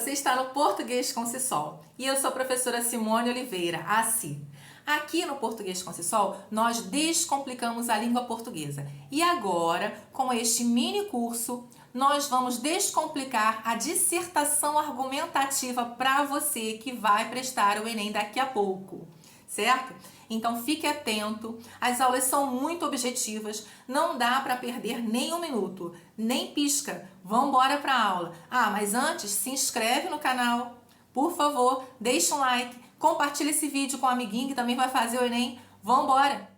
você está no Português com Cissol e eu sou a professora Simone Oliveira, a Si. Aqui no Português com Cissol, nós descomplicamos a língua portuguesa. E agora, com este mini curso, nós vamos descomplicar a dissertação argumentativa para você que vai prestar o Enem daqui a pouco, certo? Então fique atento, as aulas são muito objetivas, não dá para perder nem um minuto, nem pisca. Vamos embora para a aula. Mas antes, se inscreve no canal, por favor, deixa um like, compartilha esse vídeo com um amiguinho que também vai fazer o Enem. Vamos embora!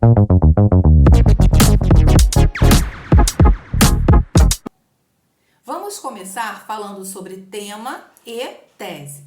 Vamos começar falando sobre tema e tese.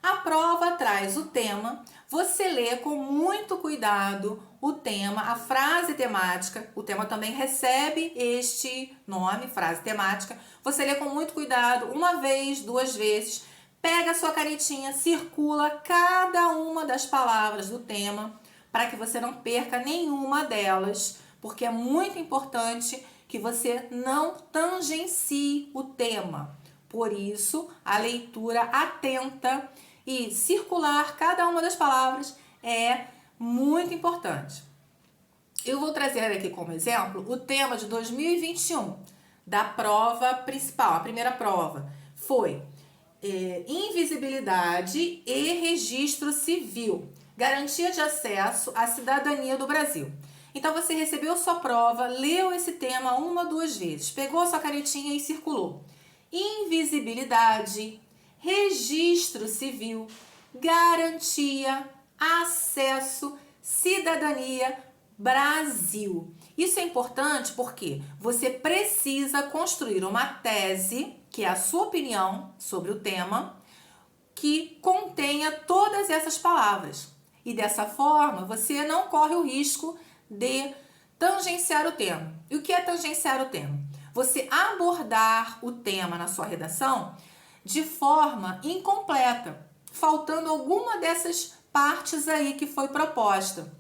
A prova traz o tema, você lê com muito cuidado o tema, a frase temática, o tema também recebe este nome, frase temática, você lê com muito cuidado, uma vez, duas vezes, pega a sua canetinha, circula cada uma das palavras do tema, para que você não perca nenhuma delas, porque é muito importante que você não tangencie o tema. Por isso, a leitura atenta e circular cada uma das palavras é muito importante. Eu vou trazer aqui como exemplo o tema de 2021 da prova principal. A primeira prova foi invisibilidade e registro civil, garantia de acesso à cidadania do Brasil. Então você recebeu sua prova, leu esse tema uma, duas vezes, pegou sua canetinha e circulou. Invisibilidade, registro civil, garantia, acesso, cidadania, Brasil. Isso é importante porque você precisa construir uma tese, que é a sua opinião sobre o tema, que contenha todas essas palavras. E dessa forma, você não corre o risco de tangenciar o tema. E o que é tangenciar o tema? Você abordar o tema na sua redação de forma incompleta, faltando alguma dessas partes aí que foi proposta.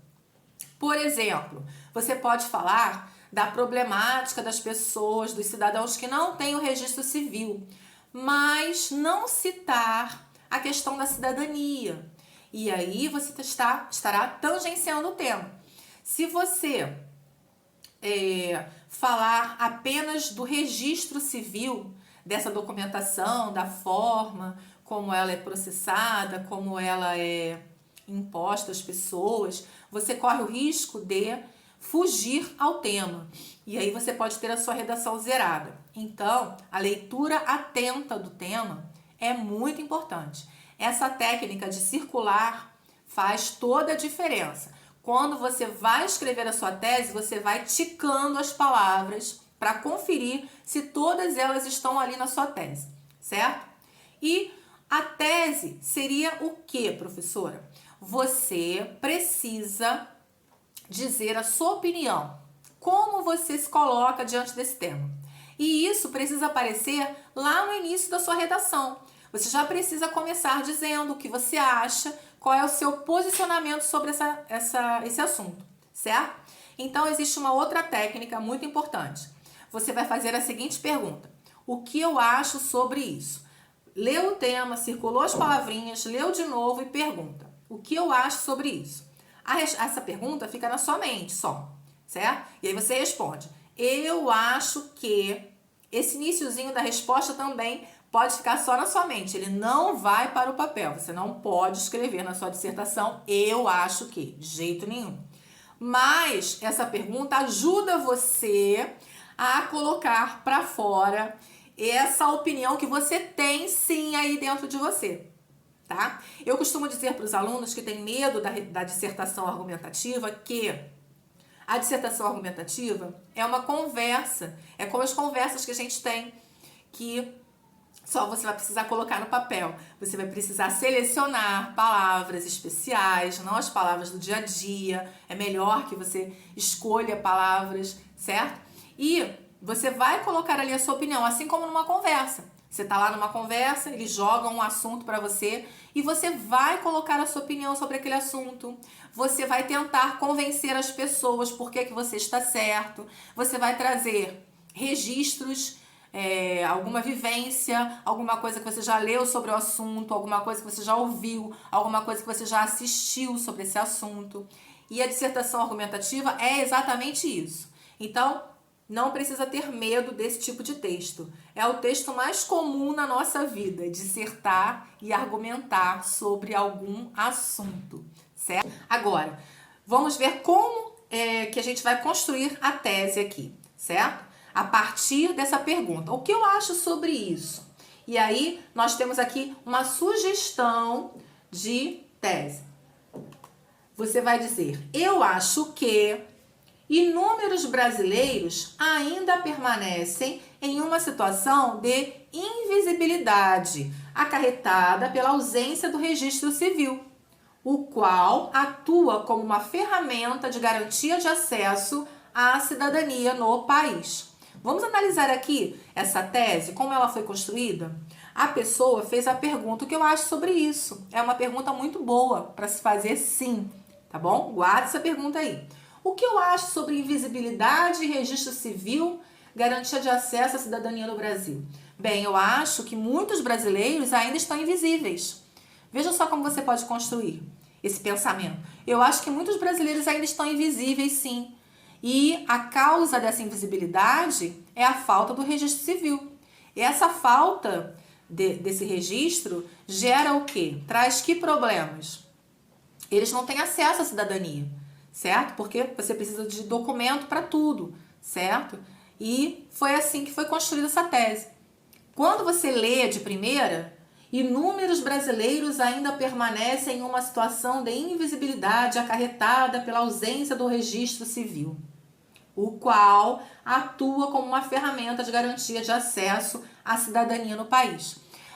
Por exemplo, você pode falar da problemática das pessoas, dos cidadãos que não têm o registro civil, mas não citar a questão da cidadania. E aí você estará tangenciando o tema. Se você falar apenas do registro civil, dessa documentação, da forma como ela é processada, como ela é imposta às pessoas, você corre o risco de fugir ao tema. E aí você pode ter a sua redação zerada. Então, a leitura atenta do tema é muito importante. Essa técnica de circular faz toda a diferença. Quando você vai escrever a sua tese, você vai ticando as palavras para conferir se todas elas estão ali na sua tese, certo? E a tese seria o quê, professora? Você precisa dizer a sua opinião, como você se coloca diante desse tema. E isso precisa aparecer lá no início da sua redação. Você já precisa começar dizendo o que você acha, qual é o seu posicionamento sobre esse assunto, certo? Então, existe uma outra técnica muito importante. Você vai fazer a seguinte pergunta: o que eu acho sobre isso? Leu o tema, circulou as palavrinhas, leu de novo e pergunta: o que eu acho sobre isso? Essa pergunta fica na sua mente só, certo? E aí você responde: eu acho que. Esse iniciozinho da resposta também pode ficar só na sua mente, ele não vai para o papel. Você não pode escrever na sua dissertação eu acho que, de jeito nenhum. Mas essa pergunta ajuda você a colocar para fora essa opinião que você tem sim aí dentro de você, tá? Eu costumo dizer para os alunos que têm medo da dissertação argumentativa que a dissertação argumentativa é uma conversa, é como as conversas que a gente tem, que só você vai precisar colocar no papel. Você vai precisar selecionar palavras especiais, não as palavras do dia a dia. É melhor que você escolha palavras, certo? E você vai colocar ali a sua opinião, assim como numa conversa. Você está lá numa conversa, eles jogam um assunto para você e você vai colocar a sua opinião sobre aquele assunto. Você vai tentar convencer as pessoas por que você está certo. Você vai trazer registros alguma vivência, alguma coisa que você já leu sobre o assunto, alguma coisa que você já ouviu, alguma coisa que você já assistiu sobre esse assunto. E a dissertação argumentativa é exatamente isso. Então, não precisa ter medo desse tipo de texto. É o texto mais comum na nossa vida, dissertar e argumentar sobre algum assunto, certo? Agora, vamos ver como que a gente vai construir a tese aqui, certo? A partir dessa pergunta. O que eu acho sobre isso? E aí, nós temos aqui uma sugestão de tese. Você vai dizer, eu acho que inúmeros brasileiros ainda permanecem em uma situação de invisibilidade, acarretada pela ausência do registro civil, o qual atua como uma ferramenta de garantia de acesso à cidadania no país. Vamos analisar aqui essa tese, como ela foi construída? A pessoa fez a pergunta, o que eu acho sobre isso? É uma pergunta muito boa para se fazer sim, tá bom? Guarde essa pergunta aí. O que eu acho sobre invisibilidade e registro civil, garantia de acesso à cidadania no Brasil? Bem, eu acho que muitos brasileiros ainda estão invisíveis. Veja só como você pode construir esse pensamento. Eu acho que muitos brasileiros ainda estão invisíveis, sim. E a causa dessa invisibilidade é a falta do registro civil. E essa falta desse registro gera o quê? Traz que problemas? Eles não têm acesso à cidadania, certo? Porque você precisa de documento para tudo, certo? E foi assim que foi construída essa tese. Quando você lê de primeira, inúmeros brasileiros ainda permanecem em uma situação de invisibilidade acarretada pela ausência do registro civil, o qual atua como uma ferramenta de garantia de acesso à cidadania no país.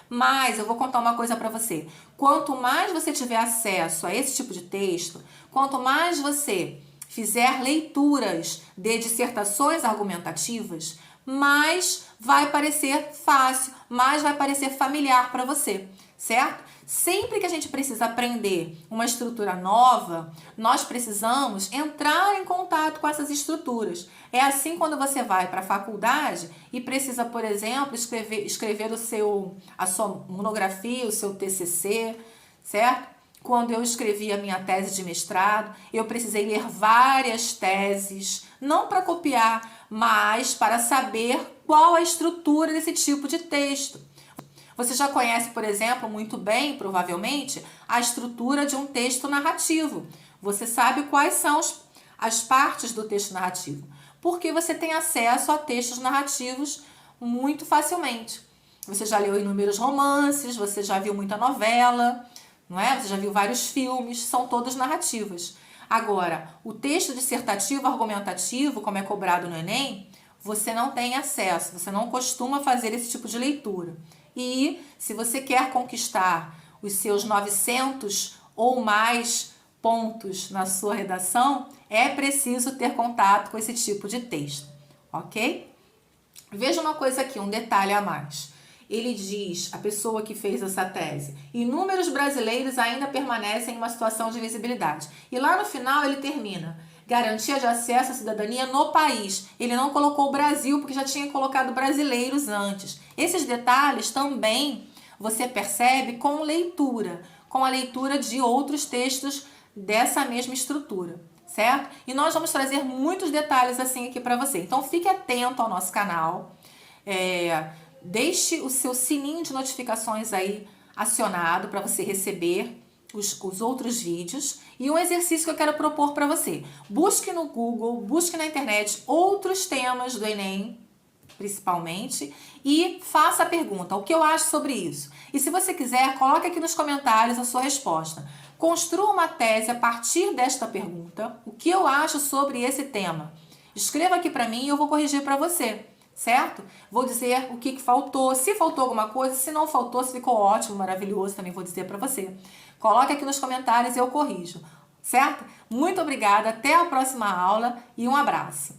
Mas eu vou contar uma coisa para você. Quanto mais você tiver acesso a esse tipo de texto, quanto mais você fizer leituras de dissertações argumentativas, mais vai parecer fácil, mais vai parecer familiar para você, certo? Sempre que a gente precisa aprender uma estrutura nova, nós precisamos entrar em contato com essas estruturas. É assim quando você vai para a faculdade e precisa, por exemplo, escrever a sua monografia, o seu TCC, certo? Quando eu escrevi a minha tese de mestrado, eu precisei ler várias teses, não para copiar, mas para saber qual a estrutura desse tipo de texto. Você já conhece, por exemplo, muito bem, provavelmente, a estrutura de um texto narrativo. Você sabe quais são as partes do texto narrativo, porque você tem acesso a textos narrativos muito facilmente. Você já leu inúmeros romances, você já viu muita novela, não é? Você já viu vários filmes, são todos narrativas. Agora, o texto dissertativo, argumentativo, como é cobrado no Enem, você não tem acesso, você não costuma fazer esse tipo de leitura. E se você quer conquistar os seus 900 ou mais pontos na sua redação, é preciso ter contato com esse tipo de texto, ok? Veja uma coisa aqui, um detalhe a mais. Ele diz, a pessoa que fez essa tese, inúmeros brasileiros ainda permanecem em uma situação de invisibilidade. E lá no final ele termina, garantia de acesso à cidadania no país. Ele não colocou o Brasil, porque já tinha colocado brasileiros antes. Esses detalhes também você percebe com leitura, com a leitura de outros textos dessa mesma estrutura, certo? E nós vamos trazer muitos detalhes assim aqui para você. Então fique atento ao nosso canal, deixe o seu sininho de notificações aí acionado para você receber os outros vídeos. E um exercício que eu quero propor para você. Busque no Google, busque na internet outros temas do Enem, principalmente, e faça a pergunta, o que eu acho sobre isso? E se você quiser, coloque aqui nos comentários a sua resposta. Construa uma tese a partir desta pergunta, o que eu acho sobre esse tema? Escreva aqui para mim e eu vou corrigir para você, certo? Vou dizer o que faltou, se faltou alguma coisa, se não faltou, se ficou ótimo, maravilhoso, também vou dizer para você. Coloque aqui nos comentários e eu corrijo, certo? Muito obrigada, até a próxima aula e um abraço.